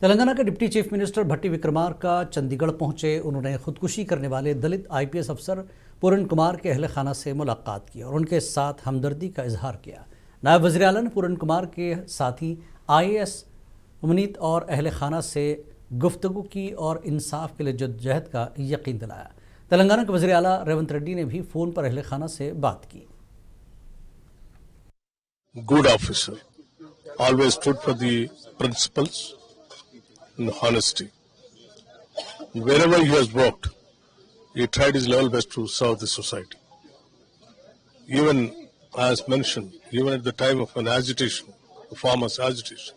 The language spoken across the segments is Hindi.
तेलंगाना के डिप्टी चीफ मिनिस्टर भट्टी विक्रमार्का चंडीगढ़ पहुंचे। उन्होंने खुदकुशी करने वाले दलित आईपीएस अफसर पूरन कुमार के अहल खाना से मुलाकात की और उनके साथ हमदर्दी का इजहार किया। नायब वज़ीर आला ने पूरन कुमार के साथी आईएएस उमनीत और अहल खाना से गुफ्तगू की और इंसाफ के लिए जद्दोजहद का यकीन दिलाया। तेलंगाना के वज़ीर आला रेवंत रेड्डी ने भी फ़ोन पर अहल खाना से बात की। Good officer, always stood for the principles and honesty. Wherever he has worked, he tried his level best to serve the society. Even as mentioned, even at the time of an agitation, the farmers' agitation,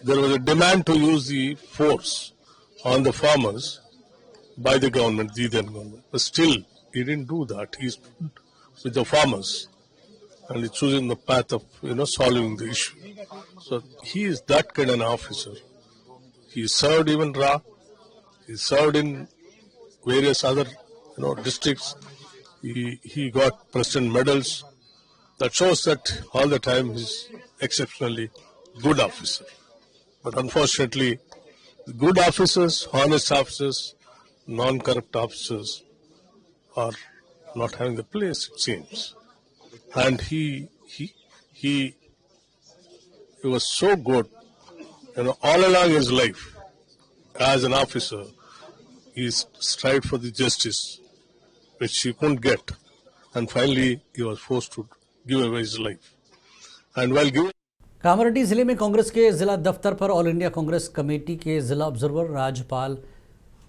there was a demand to use the force on the farmers by the government, the then government. But still, he didn't do that. He stood with the farmers and he choosing the path of solving the issue. So he is that kind of an officer. He served even Ra. He served in various other districts. He got president medals. That shows that all the time he's exceptionally good officer. But unfortunately, good officers, honest officers, non-corrupt officers are not having the place, it seems. And he was so good, all along his life as an officer. He strived for the justice which he couldn't get, and finally he was forced to give away his life. And while giving Kamareddy जिले में कांग्रेस के जिला दफ्तर पर ऑल इंडिया कांग्रेस कमेटी के जिला ऑब्जर्वर राजपाल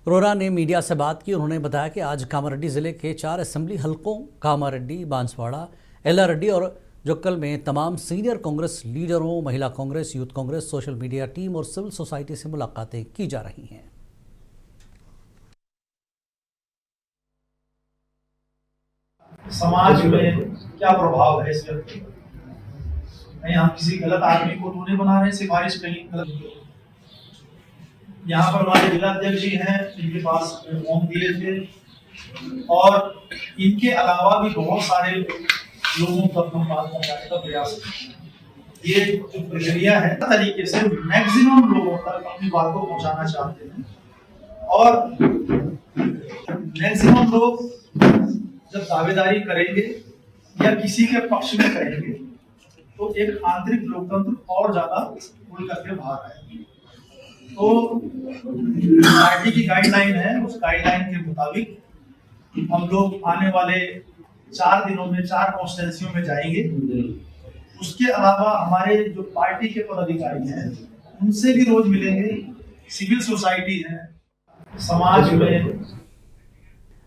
अरोरा ने मीडिया से बात की। उन्होंने बताया कि आज कामारेड्डी जिले के 4 असेंबली हलकों कामारेड्डी, बांसवाड़ा, एल्लारेड्डी और जुक्कल में तमाम सीनियर कांग्रेस लीडरों, महिला Congress, youth Congress, social media team और सिविल सोसाइटी से मुलाकातें की जा रही हैं। समाज में क्या प्रभाव है इस व्यक्ति का? नहीं, हम किसी गलत आदमी को तो नहीं बना रहे, सिफारिश कहीं गलत। यहाँ पर हमारे जिला अध्यक्ष जी हैं, इनके पास फॉर्म दिए थे और इनके अलावा भी बहुत सारे लोगों तक हम बात पहुंचाने का प्रयास करते हैं। ये जो प्रक्रिया है तरीके से मैक्सिमम लोगों तक अपनी बात को पहुंचाना चाहते हैं और मैक्सिमम लोग जब दावेदारी करेंगे या किसी के पक्ष में करेंगे तो एक आंतरिक लोकतंत्र और ज्यादा खुल करके बाहर आएगी। तो पार्टी की गाइडलाइन है, उस गाइडलाइन के मुताबिक हम लोग आने वाले 4 दिनों में 4 कॉन्स्टिट्यूंसियों में जाएंगे। उसके अलावा हमारे जो पार्टी के पदाधिकारी हैं उनसे भी रोज मिलेंगे, सिविल सोसाइटी है, समाज में।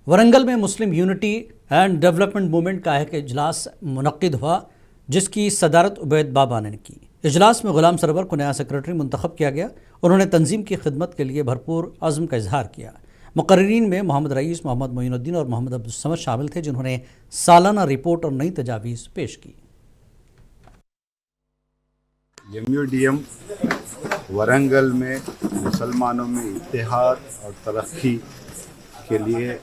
वरंगल में Muslim unity and development movement का एक इजलास मुनक्किद हुआ जिसकी सदारत उबैद बाबा ने की। इजलास में गुलाम सरवर को नया सेक्रेटरी मुंतखब किया गया। उन्होंने तंजीम की खिदमत के लिए भरपूर अज़्म का इजहार किया। मुकर्रीरीन में मोहम्मद रईस, मोहम्मद मोइनुद्दीन और मोहम्मद अब्दुल समद शामिल थे जिन्होंने सालाना रिपोर्ट और नई तजावीज़ पेश की। MUDM वरंगल में मुसलमानों में इत्तेहाद और तरक्की के लिए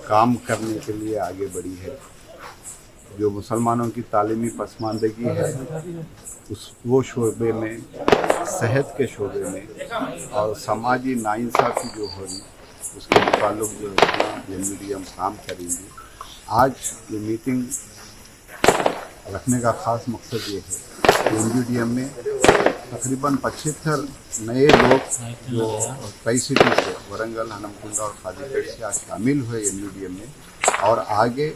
काम करने के लिए आगे बढ़ी है। जो मुसलमानों की तालीमी पसमानदगी है वो शोबे में, सेहत के शोबे में और समाजी नाइंसाफ़ी जो हो रही उसके मुताल्लिक़ जो MUDM काम करेंगे। आज ये मीटिंग रखने का ख़ास मकसद ये है कि MUDM में तकरीबन 75 नए लोग जो कई सिटी से, वरंगल, हनमकुंडा और खादीपेट से आज शामिल हुए MUDM में और आगे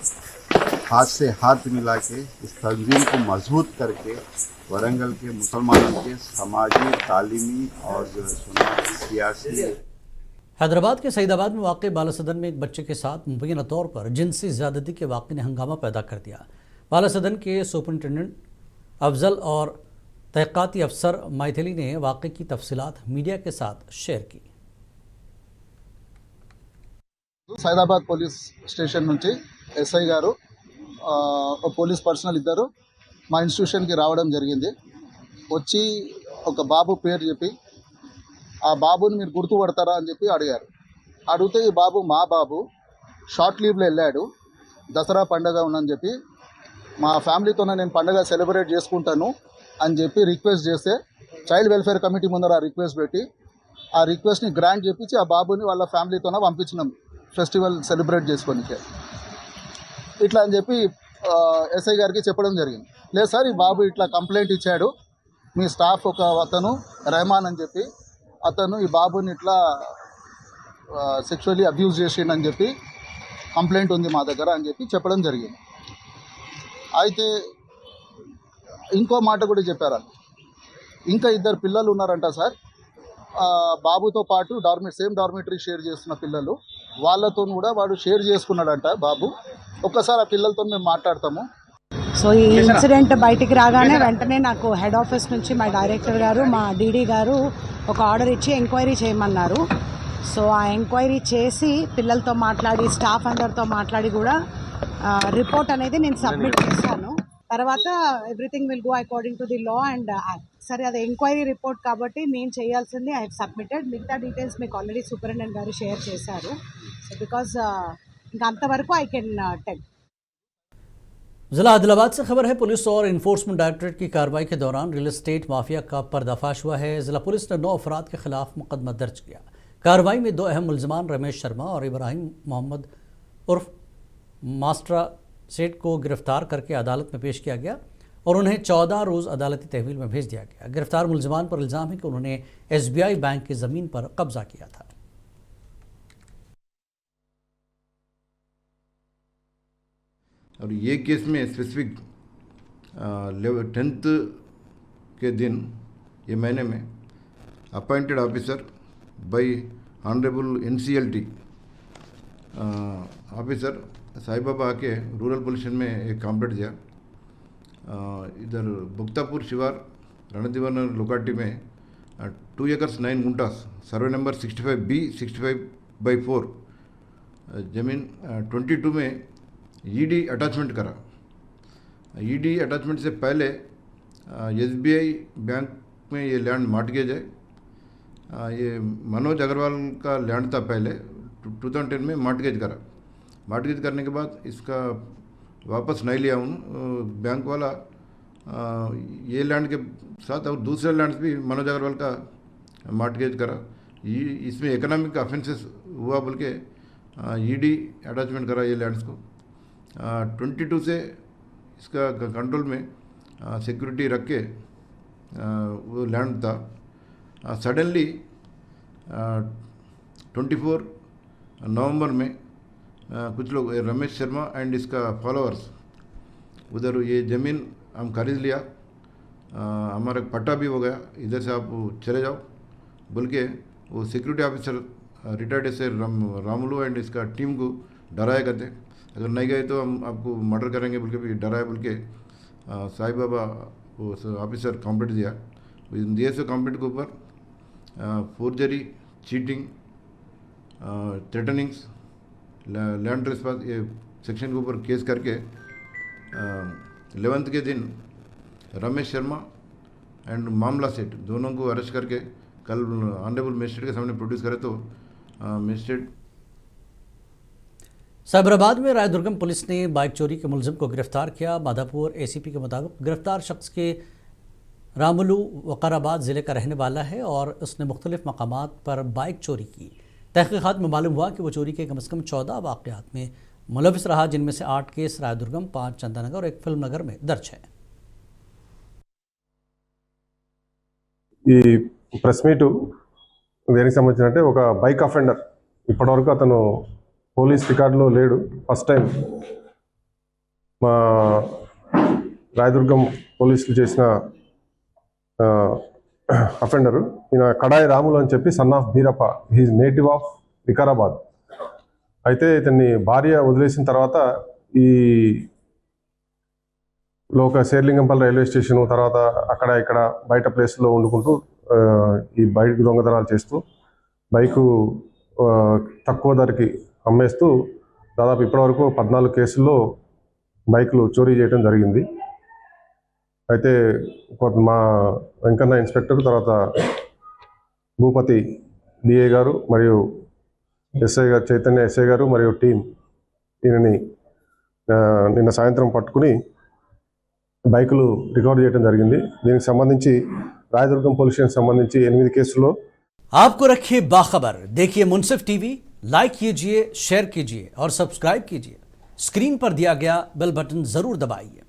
हाथ से हाथ मिला के इस तंजीम को मजबूत करके वरंगल के मुसलमानों के समाजी, तालीमी और जो है सियासी। हैदराबाद के सईदाबाद में वाक़ बालासदन में एक बच्चे के साथ मुबैना तौर पर जिनसी ज़्यादती के वाक़े ने हंगामा पैदा कर दिया। बालासदन के सुपरिटेंडेंट अफजल और तहक़ीक़ाती अफसर मैथिली ने वाक़े की तफसीलात मीडिया के साथ शेयर की। సైదాబాద్ పోలీస్ స్టేషన్ నుంచి ఎస్ఐ గారు పోలీస్ పర్సనల్ ఇద్దరు మా ఇన్స్టిట్యూషన్కి రావడం జరిగింది. వచ్చి ఒక బాబు పేరు చెప్పి ఆ బాబుని మీరు గుర్తుపడతారా అని చెప్పి అడిగారు. అడిగితే ఈ బాబు మా బాబు షార్ట్ లీవ్లో వెళ్ళాడు, దసరా పండగ ఉందని చెప్పి మా ఫ్యామిలీతోనే నేను పండగ సెలబ్రేట్ చేసుకుంటాను అని చెప్పి రిక్వెస్ట్ చేస్తే చైల్డ్ వెల్ఫేర్ కమిటీ ముందర రిక్వెస్ట్ పెట్టి ఆ రిక్వెస్ట్ని గ్రాంట్ చేపించి ఆ బాబుని వాళ్ళ ఫ్యామిలీతోనే పంపించినాం ఫెస్టివల్ సెలబ్రేట్ చేసుకోనికే. ఇట్లా అని చెప్పి ఎస్ఐ గారికి చెప్పడం జరిగింది. లేదు సార్, ఈ బాబు ఇట్లా కంప్లైంట్ ఇచ్చాడు, మీ స్టాఫ్ ఒక అతను రెహమాన్ అని చెప్పి అతను ఈ బాబుని ఇట్లా సెక్షువల్లీ అబ్యూజ్ చేసిండని చెప్పి కంప్లైంట్ ఉంది మా దగ్గర అని చెప్పి చెప్పడం జరిగింది. అయితే ఇంకో మాట కూడా చెప్పారు, ఇంకా 2 పిల్లలు ఉన్నారంట సార్, బాబుతో పాటు సేమ్ డార్మిటరీ షేర్ చేస్తున్న పిల్లలు, వాళ్ళతో కూడా వాడు షేర్ చేసుకున్నాడంట బాబు. ఒక్కసారి ఆ పిల్లలతో మేము మాట్లాడతాము. సో ఈ ఇన్సిడెంట్ బయటికి రాగానే వెంటనే నాకు హెడ్ ఆఫీస్ నుంచి మా డైరెక్టర్ గారు, మా డీడీ గారు ఒక ఆర్డర్ ఇచ్చి ఎంక్వైరీ చేయమన్నారు. సో ఆ ఎంక్వైరీ చేసి పిల్లలతో మాట్లాడి స్టాఫ్ అందరితో మాట్లాడి కూడా రిపోర్ట్ అనేది నేను సబ్మిట్ చేశాను. తర్వాత everything will go according to the law and సరే అది ఎంక్వైరీ రిపోర్ట్ కాబట్టి నేను చేయాల్సింది ఐ హ్యావ్ సబ్మిటెడ్. మిగతా డీటెయిల్స్ మీకు ఆల్రెడీ సూపరింటెండెంట్ గారు షేర్ చేశారు. సో బికాజ్ ఇంకా అంతవరకు ఐ కెన్ టెల్. जिला आदिलाबाद से खबर है, पुलिस और इन्फोर्समेंट डायरेक्टरेट की कार्रवाई के दौरान रियल एस्टेट माफिया का पर्दाफाश हुआ है. जिला पुलिस ने 9 अफराद के खिलाफ मुकदमा दर्ज किया. कार्रवाई में 2 अहम मुलजमान रमेश शर्मा और इब्राहिम मोहम्मद उर्फ मास्टरा सेठ को गिरफ्तार करके अदालत में पेश किया गया और उन्हें 14 रोज़ अदालती तहवील में भेज दिया गया. गिरफ्तार मुलजमान पर इल्ज़ाम है कि उन्होंने SBI बैंक की ज़मीन पर कब्जा किया था. और ये केस में स्पेसिफिक 10th के दिन ये महीने में appointed officer by honourable NCLT officer Sai Baba आके रूरल पुलिस स्टेशन में एक कंप्लेंट दिया. इधर बुक्तापुर शिवार रणदीवन लोकालिटी में 2 एकर्स 9 गुंटास सर्वे नंबर 65B 65/4 ज़मीन 22 में ED अटैचमेंट करा. ED अटैचमेंट से पहले SBI बैंक में ये लैंड मॉर्टगेज है. ये मनोज अग्रवाल का लैंड था पहले, 2010 में मॉर्टगेज करा. मॉर्टगेज करने के बाद इसका वापस नहीं लिया बैंक वाला. ये लैंड के साथ और दूसरे लैंड्स भी मनोज अग्रवाल का मॉर्टगेज करा. ये इसमें इकोनॉमिक ऑफेंसेस हुआ बोल के ED अटैचमेंट करा ये लैंड्स को. 22 से इसका कंट्रोल में सिक्योरिटी रख के वो लैंड था. सडनली 24 नवंबर में कुछ लोग रमेश शर्मा एंड इसका फॉलोअर्स उधर ये ज़मीन हम खरीद लिया, हमारा पट्टा भी हो गया, इधर से आप चले जाओ बोल के वो सिक्योरिटी ऑफिसर रिटायर्ड से रामुलू एंड इसका टीम को डराया करते. अगर नहीं गए तो हम आपको मर्डर करेंगे बोल के भी डराया बोल के साई बाबा वो ऑफिसर कंप्लेंट दिया. दिए से कंप्लेंट के ऊपर फोर्जरी, चीटिंग, थ्रेटनिंग्स, लैंड ट्रेसपास ये सेक्शन के ऊपर केस करके 11th के दिन रमेश शर्मा एंड मामला सेठ दोनों को अरेस्ट करके कल ऑनरेबल मजिस्ट्रेट के सामने प्रोड्यूस करे तो मजिस्ट्रेट. साइबराबाद में रायदुर्गम पुलिस ने बाइक चोरी के मुलजिम को गिरफ्तार किया. माधापुर ACP के मुताबिक गिरफ्तार शख्स के रामुलू वकाराबाद ज़िले का रहने वाला है और उसने मुख्तलिफ मकामात पर बाइक चोरी की. तहकीक़ात में मालूम हुआ कि वो चोरी के कम से कम 14 वाक़यात में मुलविस रहा, जिनमें से 8 केस रायदुर्गम, 5 चंदानगर और 1 फिल्मनगर में दर्ज है. ఈ ప్రెస్ మీట్ దేనికి సంబంధించినంటే ఒక బైక్ అఫెండర్ ఇప్పటివరకు అతను పోలీస్ రికార్డులో లేడు. ఫస్ట్ టైం మా రాయదుర్గం పోలీసులు చేసిన అఫెండరు ఈయన కడాయి రాములు అని చెప్పి son of Beerappa, he's native of Vikarabad. అయితే ఇతన్ని భార్య వదిలేసిన తర్వాత ఈ లోక శేర్లింగంపల్లి రైల్వే స్టేషన్ తర్వాత అక్కడ ఇక్కడ బయట ప్లేస్లో వండుకుంటూ ఈ బైక్ దొంగతనాలు చేస్తూ బైకు తక్కువ ధరకి అమ్మేస్తూ దాదాపు ఇప్పటివరకు 14 కేసుల్లో బైకులు చోరీ చేయడం జరిగింది. అయితే మా వెంకన్న ఇన్స్పెక్టర్, తర్వాత భూపతి DA గారు మరియు SI గారు, చైతన్య SI గారు మరియు టీం ఈయనని నిన్న సాయంత్రం పట్టుకుని బైకులు రికవర్ చేయడం జరిగింది. దీనికి సంబంధించి రాయదుర్గం పోలీస్ స్టేషన్ సంబంధించి 8 కేసుల్లో आपको रखिए बाखबर, देखिए मुनसिफ टीवी, लाइक कीजिए, शेयर कीजिए और सब्सक्राइब कीजिए. स्क्रीन पर दिया गया बेल बटन जरूर दबाइए.